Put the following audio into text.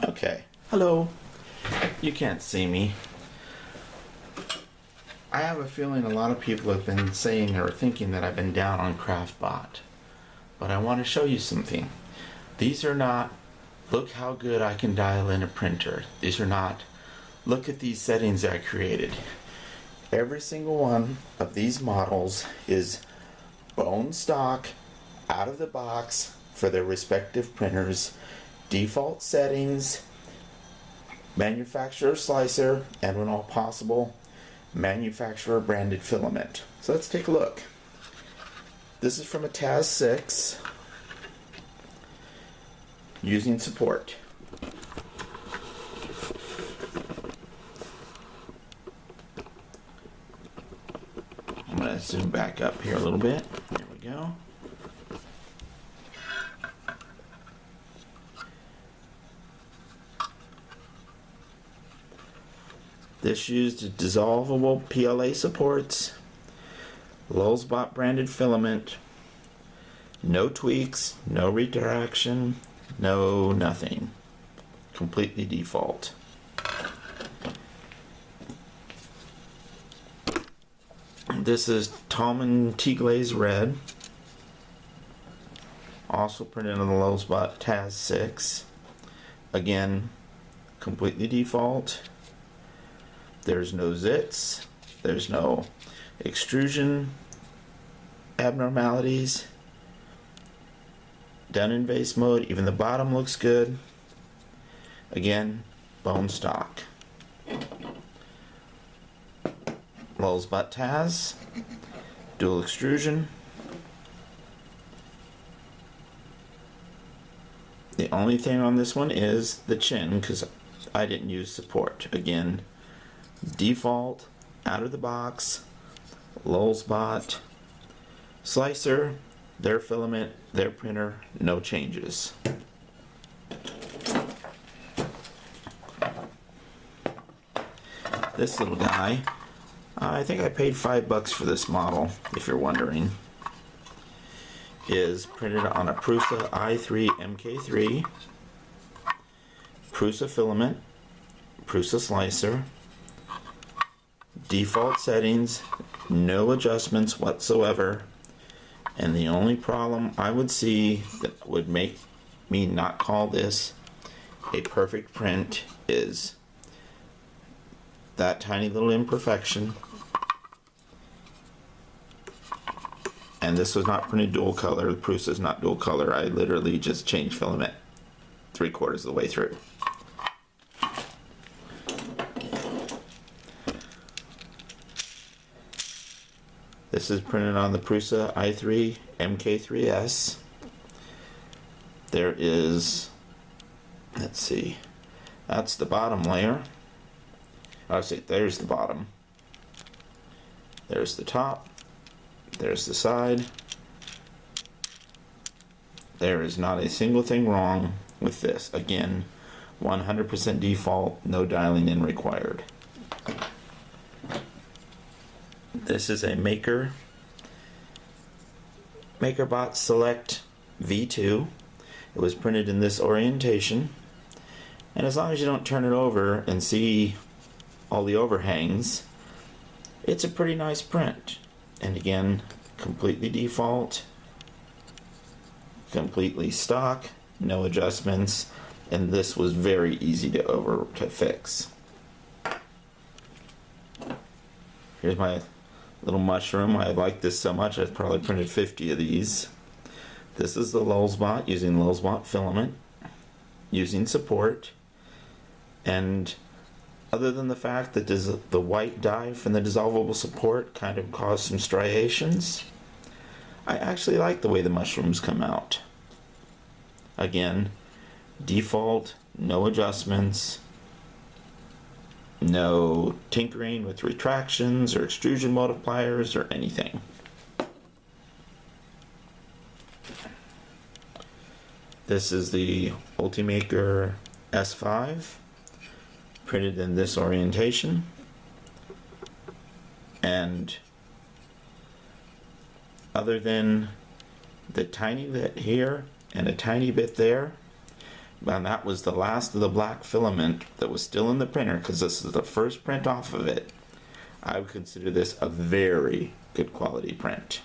Okay. Hello. You can't see me. I have a feeling a lot of people have been saying or thinking that I've been down on CraftBot. But I want to show you something. These are not, look how good I can dial in a printer. These are not, look at these settings I created. Every single one of these models is bone stock, out of the box for their respective printers. Default settings, manufacturer slicer, and when all possible, manufacturer branded filament. So let's take a look. This is from a TAS 6 using support. I'm going to zoom back up here a little bit. There we go. This used dissolvable PLA supports, Lulzbot branded filament, no tweaks, no retraction, no nothing. Completely default. This is Tallman T-Glaze Red, also printed on the Lulzbot TAS 6. Again, completely default. There's no zits, there's no extrusion abnormalities. Done in vase mode, even the bottom looks good. Again, bone stock. Lulzbot TAS, dual extrusion. The only thing on this one is the chin, because I didn't use support. Again, default, out of the box, Lulzbot, slicer, their filament, their printer, no changes. This little guy, I think I paid $5 for this model, if you're wondering, is printed on a Prusa i3 MK3, Prusa filament, Prusa slicer, default settings, no adjustments whatsoever, and the only problem I would see that would make me not call this a perfect print is that tiny little imperfection. And this was not printed dual color. The Prusa is not dual color. I literally just changed filament 3/4 of the way through. This is printed on the Prusa i3 MK3S. There is, let's see, that's the bottom layer. I'll say there's the bottom. There's the top. There's the side. There is not a single thing wrong with this. Again, 100% default, no dialing in required. This is a MakerBot Select V2. It was printed in this orientation, and as long as you don't turn it over and see all the overhangs, it's a pretty nice print. And again, completely default, completely stock, no adjustments, and this was very easy to fix. Here's my little mushroom. I like this so much I've probably printed 50 of these. This is the Lulzbot using Lulzbot filament, using support, and other than the fact that the white dye from the dissolvable support kind of caused some striations, I actually like the way the mushrooms come out. Again, default, no adjustments, no tinkering with retractions or extrusion multipliers or anything. This is the Ultimaker S5, printed in this orientation, and other than the tiny bit here and a tiny bit there, And that was the last of the black filament that was still in the printer, because this is the first print off of it. I would consider this a very good quality print.